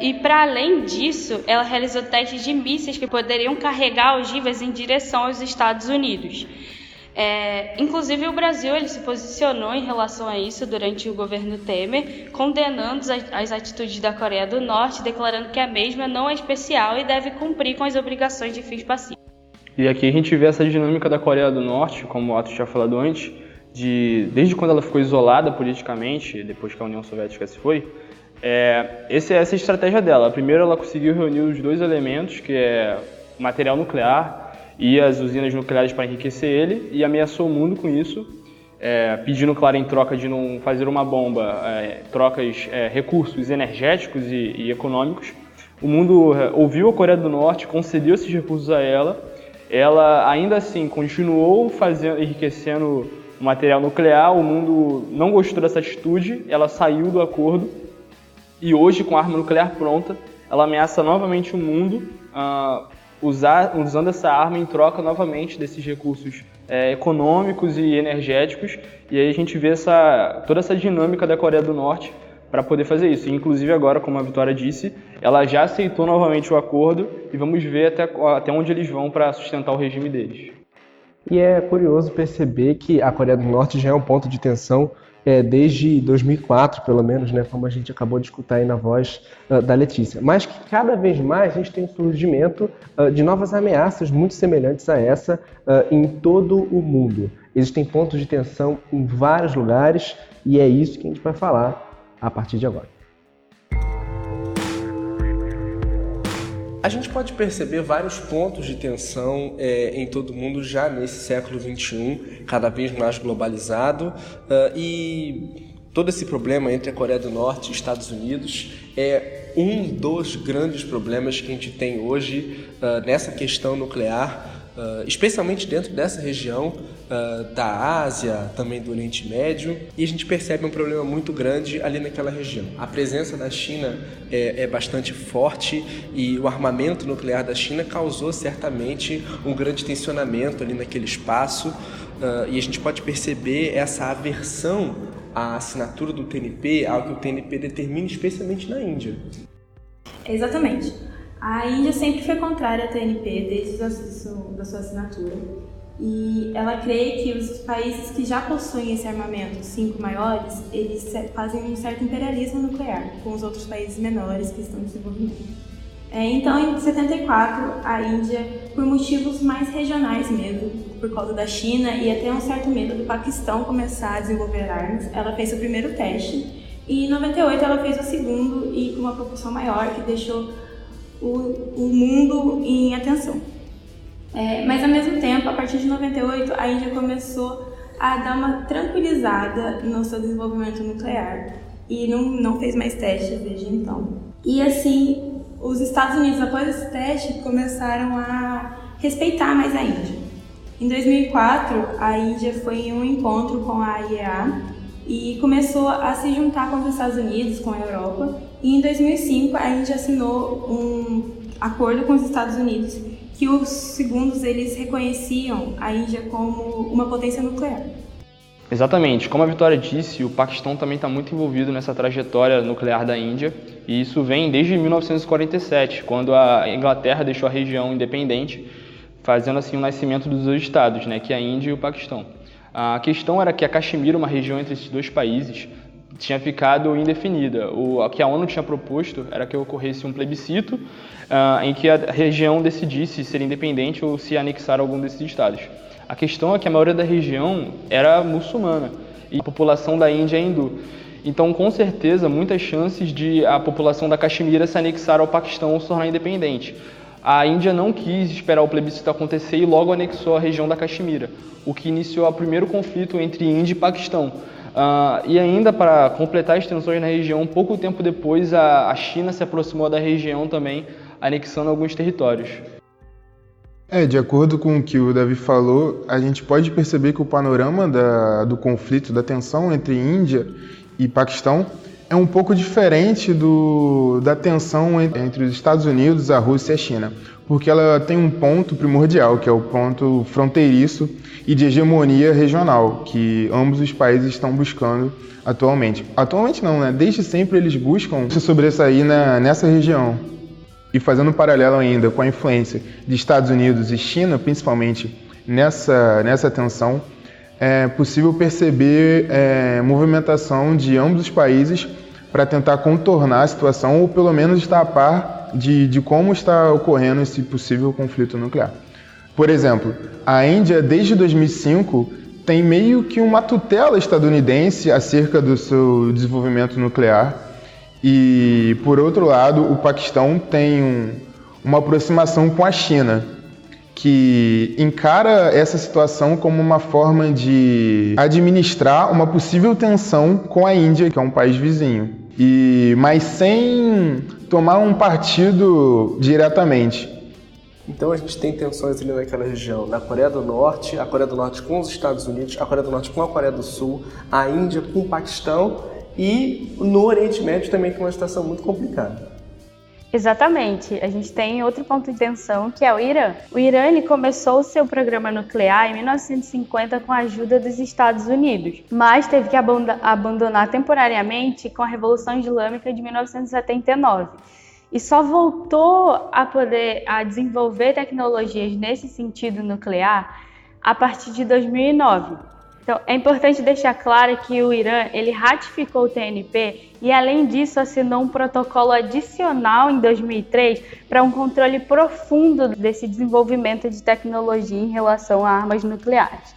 Speaker 10: E para além disso, ela realizou testes de mísseis que poderiam carregar ogivas em direção aos Estados Unidos. Inclusive o Brasil ele se posicionou em relação a isso durante o governo Temer, condenando as atitudes da Coreia do Norte, declarando que a mesma não é especial e deve cumprir com as obrigações de fins pacíficos.
Speaker 7: E aqui a gente vê essa dinâmica da Coreia do Norte, como o Otto tinha falado antes, desde quando ela ficou isolada politicamente, depois que a União Soviética se foi, essa é a estratégia dela. Primeiro ela conseguiu reunir os dois elementos, que é o material nuclear e as usinas nucleares para enriquecer ele, e ameaçou o mundo com isso, pedindo, claro, em troca de não fazer uma bomba, recursos energéticos e econômicos. O mundo ouviu a Coreia do Norte, concedeu esses recursos a ela. Ela ainda assim continuou enriquecendo o material nuclear. O mundo não gostou dessa atitude, ela saiu do acordo e hoje, com a arma nuclear pronta, ela ameaça novamente o mundo, usando essa arma em troca novamente desses recursos econômicos e energéticos. E aí a gente vê toda essa dinâmica da Coreia do Norte para poder fazer isso. E, inclusive agora, como a Vitória disse, ela já aceitou novamente o acordo e vamos ver até onde eles vão para sustentar o regime deles.
Speaker 1: E é curioso perceber que a Coreia do Norte já é um ponto de tensão desde 2004, pelo menos, né, como a gente acabou de escutar aí na voz da Letícia. Mas que cada vez mais a gente tem o surgimento de novas ameaças muito semelhantes a essa em todo o mundo. Existem pontos de tensão em vários lugares e é isso que a gente vai falar a partir de agora. A gente pode perceber vários pontos de tensão em todo o mundo já nesse século XXI, cada vez mais globalizado, e todo esse problema entre a Coreia do Norte e os Estados Unidos é um dos grandes problemas que a gente tem hoje nessa questão nuclear, especialmente dentro dessa região da Ásia, também do Oriente Médio, e a gente percebe um problema muito grande ali naquela região. A presença da China é bastante forte e o armamento nuclear da China causou certamente um grande tensionamento ali naquele espaço, e a gente pode perceber essa aversão à assinatura do TNP, algo que o TNP determina especialmente na Índia.
Speaker 6: Exatamente. A Índia sempre foi contrária à TNP desde a sua assinatura. E ela crê que os países que já possuem esse armamento, os 5 maiores, eles fazem um certo imperialismo nuclear com os outros países menores que estão em desenvolvimento. Então, em 74, a Índia, por motivos mais regionais mesmo, por causa da China e até um certo medo do Paquistão começar a desenvolver armas, ela fez o primeiro teste. E em 98 ela fez o segundo e com uma proporção maior que deixou o mundo em atenção. Mas ao mesmo tempo, a partir de 98, a Índia começou a dar uma tranquilizada no seu desenvolvimento nuclear e não fez mais testes desde então. E assim, os Estados Unidos, após esse teste, começaram a respeitar mais a Índia. Em 2004, a Índia foi em um encontro com a IEA e começou a se juntar com os Estados Unidos, com a Europa. E em 2005, a Índia assinou um acordo com os Estados Unidos que os segundos eles reconheciam a Índia como uma potência nuclear.
Speaker 7: Exatamente. Como a Vitória disse, o Paquistão também está muito envolvido nessa trajetória nuclear da Índia, e isso vem desde 1947, quando a Inglaterra deixou a região independente, fazendo assim o nascimento dos dois estados, né, que é a Índia e o Paquistão. A questão era que a Caxemira, uma região entre esses dois países, tinha ficado indefinida. O que a ONU tinha proposto era que ocorresse um plebiscito em que a região decidisse ser independente ou se anexar a algum desses estados. A questão é que a maioria da região era muçulmana e a população da Índia é hindu. Então, com certeza, muitas chances de a população da Caxemira se anexar ao Paquistão ou se tornar independente. A Índia não quis esperar o plebiscito acontecer e logo anexou a região da Caxemira, o que iniciou o primeiro conflito entre Índia e Paquistão. E ainda, para completar as tensões na região, pouco tempo depois a China se aproximou da região também, anexando alguns territórios.
Speaker 8: De acordo com o que o Davi falou, a gente pode perceber que o panorama do conflito, da tensão entre Índia e Paquistão é um pouco diferente da tensão entre os Estados Unidos, a Rússia e a China, porque ela tem um ponto primordial, que é o ponto fronteiriço e de hegemonia regional, que ambos os países estão buscando atualmente. Atualmente não, né? Desde sempre eles buscam se sobressair nessa região. E fazendo um paralelo ainda com a influência de Estados Unidos e China, principalmente nessa tensão, é possível perceber movimentação de ambos os países para tentar contornar a situação ou pelo menos estar a par de como está ocorrendo esse possível conflito nuclear. Por exemplo, a Índia, desde 2005, tem meio que uma tutela estadunidense acerca do seu desenvolvimento nuclear. E, por outro lado, o Paquistão tem uma aproximação com a China, que encara essa situação como uma forma de administrar uma possível tensão com a Índia, que é um país vizinho, mas sem tomar um partido diretamente.
Speaker 1: Então a gente tem tensões ali naquela região, na Coreia do Norte, a Coreia do Norte com os Estados Unidos, a Coreia do Norte com a Coreia do Sul, a Índia com o Paquistão, e no Oriente Médio também tem uma situação muito complicada.
Speaker 10: Exatamente. A gente tem outro ponto de tensão, que é o Irã. O Irã ele começou o seu programa nuclear em 1950 com a ajuda dos Estados Unidos, mas teve que abandonar temporariamente com a Revolução Islâmica de 1979. E só voltou a desenvolver tecnologias nesse sentido nuclear a partir de 2009. Então, é importante deixar claro que o Irã ele ratificou o TNP e, além disso, assinou um protocolo adicional em 2003 para um controle profundo desse desenvolvimento de tecnologia em relação a armas nucleares.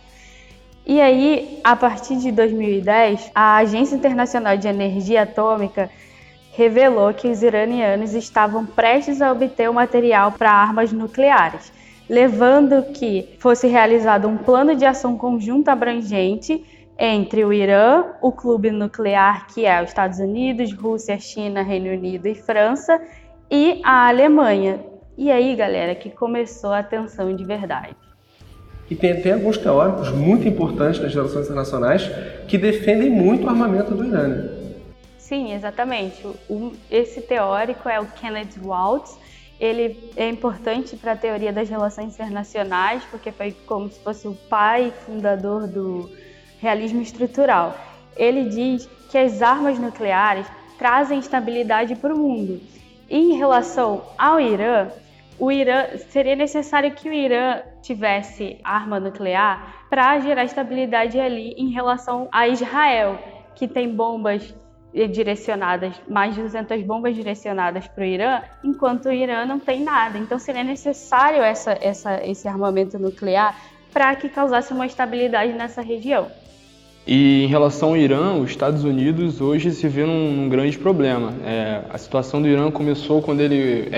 Speaker 10: E aí, a partir de 2010, a Agência Internacional de Energia Atômica revelou que os iranianos estavam prestes a obter o material para armas nucleares, levando que fosse realizado um plano de ação conjunto abrangente entre o Irã, o clube nuclear, que é os Estados Unidos, Rússia, China, Reino Unido e França, e a Alemanha. E aí, galera, que começou a tensão de verdade.
Speaker 1: E tem alguns teóricos muito importantes nas relações internacionais que defendem muito o armamento do Irã, né?
Speaker 10: Sim, exatamente. Esse teórico é o Kenneth Waltz. Ele é importante para a teoria das relações internacionais, porque foi como se fosse o pai fundador do realismo estrutural. Ele diz que as armas nucleares trazem estabilidade para o mundo. E em relação ao Irã, seria necessário que o Irã tivesse arma nuclear para gerar estabilidade ali em relação a Israel, que tem bombas direcionadas, mais de 200 bombas direcionadas para o Irã, enquanto o Irã não tem nada. Então seria necessário esse armamento nuclear para que causasse uma estabilidade nessa região.
Speaker 7: E em relação ao Irã, os Estados Unidos hoje se vê num grande problema. A situação do Irã começou quando ele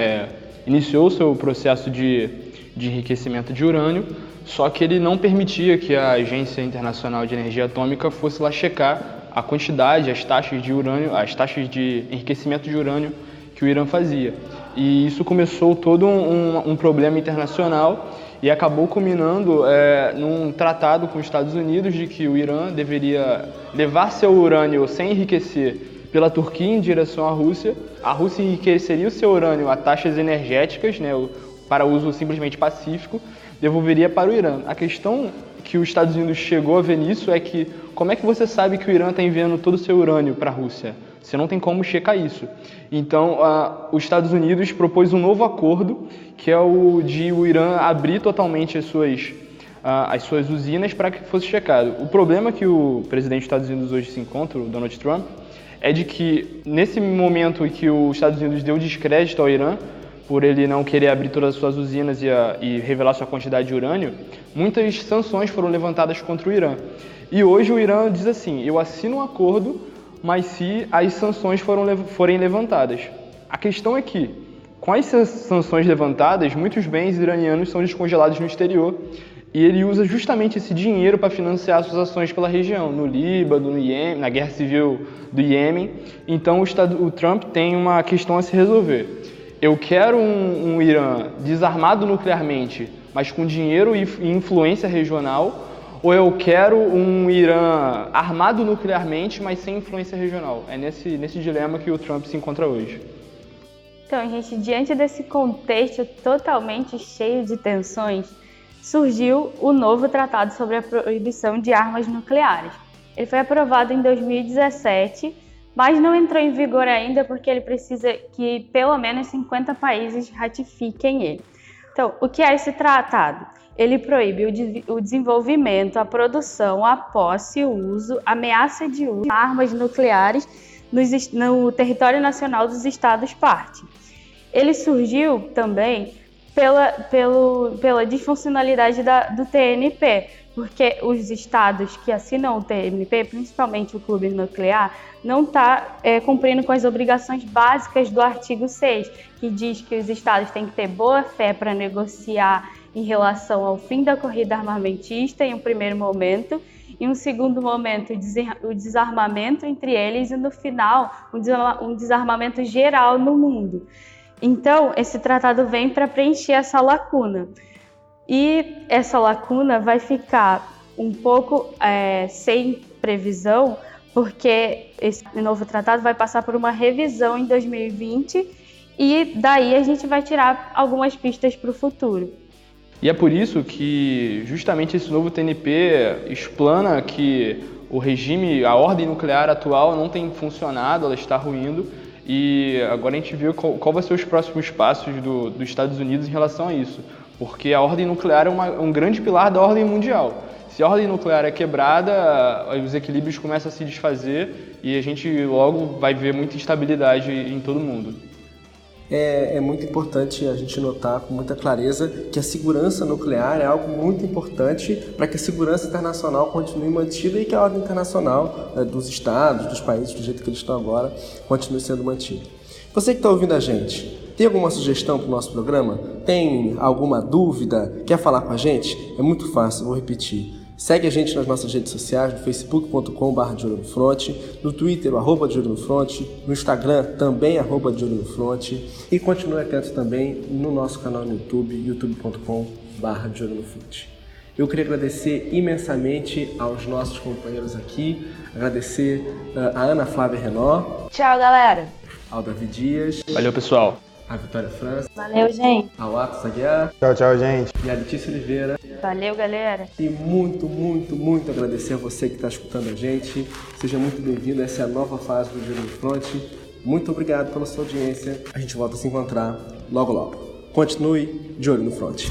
Speaker 7: iniciou o seu processo de enriquecimento de urânio, só que ele não permitia que a Agência Internacional de Energia Atômica fosse lá checar a quantidade, as taxas de urânio, as taxas de enriquecimento de urânio que o Irã fazia. E isso começou todo um problema internacional e acabou culminando num tratado com os Estados Unidos de que o Irã deveria levar seu urânio sem enriquecer pela Turquia em direção à Rússia enriqueceria o seu urânio a taxas energéticas, né, para uso simplesmente pacífico, devolveria para o Irã. A questão que os Estados Unidos chegou a ver nisso é que como é que você sabe que o Irã está enviando todo o seu urânio para a Rússia? Você não tem como checar isso. Então, os Estados Unidos propôs um novo acordo, que é o de o Irã abrir totalmente as suas usinas para que fosse checado. O problema que o presidente dos Estados Unidos hoje se encontra, o Donald Trump, é de que nesse momento em que os Estados Unidos deu descrédito ao Irã, por ele não querer abrir todas as suas usinas e revelar sua quantidade de urânio, muitas sanções foram levantadas contra o Irã. E hoje o Irã diz assim, eu assino um acordo, mas se as sanções forem levantadas. A questão é que, com as sanções levantadas, muitos bens iranianos são descongelados no exterior e ele usa justamente esse dinheiro para financiar suas ações pela região, no Líbano, no Iêmen, na guerra civil do Iêmen. Então o Trump tem uma questão a se resolver. Eu quero um Irã desarmado nuclearmente, mas com dinheiro e influência regional, ou eu quero um Irã armado nuclearmente, mas sem influência regional? É nesse dilema que o Trump se encontra hoje.
Speaker 10: Então, gente, diante desse contexto totalmente cheio de tensões, surgiu o novo Tratado sobre a Proibição de Armas Nucleares. Ele foi aprovado em 2017, mas não entrou em vigor ainda porque ele precisa que pelo menos 50 países ratifiquem ele. Então, o que é esse tratado? Ele proíbe o desenvolvimento, a produção, a posse, o uso, a ameaça de uso de armas nucleares no território nacional dos Estados-partes. Ele surgiu também pela disfuncionalidade do TNP, porque os estados que assinam o TNP, principalmente o clube nuclear, não está cumprindo com as obrigações básicas do artigo 6, que diz que os estados têm que ter boa fé para negociar em relação ao fim da corrida armamentista em um primeiro momento, em um segundo momento o desarmamento entre eles e no final um desarmamento geral no mundo. Então, esse tratado vem para preencher essa lacuna. E essa lacuna vai ficar um pouco sem previsão, porque esse novo tratado vai passar por uma revisão em 2020 e daí a gente vai tirar algumas pistas para o futuro.
Speaker 7: E é por isso que justamente esse novo TNP explana que o regime, a ordem nuclear atual não tem funcionado, ela está ruindo. E agora a gente viu qual vai ser os próximos passos dos Estados Unidos em relação a isso. Porque a ordem nuclear é um grande pilar da ordem mundial. Se a ordem nuclear é quebrada, os equilíbrios começam a se desfazer e a gente logo vai ver muita instabilidade em todo o mundo.
Speaker 1: É muito importante a gente notar com muita clareza que a segurança nuclear é algo muito importante para que a segurança internacional continue mantida e que a ordem internacional dos estados, dos países, do jeito que eles estão agora, continue sendo mantida. Você que está ouvindo a gente, tem alguma sugestão para o nosso programa? Tem alguma dúvida? Quer falar com a gente? É muito fácil, vou repetir. Segue a gente nas nossas redes sociais, no facebook.com/deolhonofronte, no Twitter, @deolhonofronte, no Instagram, também @deolhonofronte, e continue atento também no nosso canal no YouTube, youtube.com/deolhonofronte. Eu queria agradecer imensamente aos nossos companheiros aqui, agradecer a Ana Flávia Renó.
Speaker 9: Tchau, galera.
Speaker 1: Ao David Dias.
Speaker 7: Valeu, pessoal.
Speaker 1: A Vitória França.
Speaker 10: Valeu, gente.
Speaker 1: Ao Atos Aguiar.
Speaker 8: Tchau, gente.
Speaker 1: E a Letícia Oliveira.
Speaker 10: Valeu, galera.
Speaker 1: E muito, muito, muito agradecer a você que está escutando a gente. Seja muito bem-vindo. Essa é a nova fase do De Olho no Fronte. Muito obrigado pela sua audiência. A gente volta a se encontrar logo, logo. Continue de olho no front.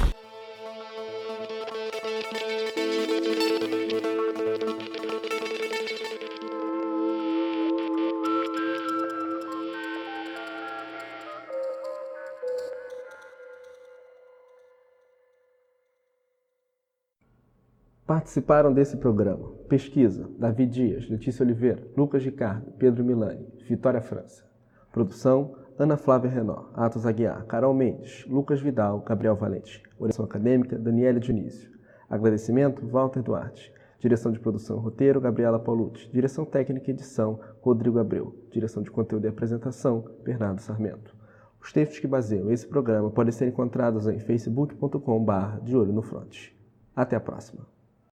Speaker 1: Participaram desse programa: pesquisa, Davi Dias, Letícia Oliveira, Lucas Ricardo, Pedro Milani, Vitória França. Produção, Ana Flávia Renó, Atos Aguiar, Carol Mendes, Lucas Vidal, Gabriel Valente. Orientação acadêmica, Daniele Dionísio. Agradecimento, Walter Duarte. Direção de produção e roteiro, Gabriela Paulucci. Direção técnica e edição, Rodrigo Abreu. Direção de conteúdo e apresentação, Bernardo Sarmento. Os textos que baseiam esse programa podem ser encontrados em facebook.com/deolhonofront. Até a próxima.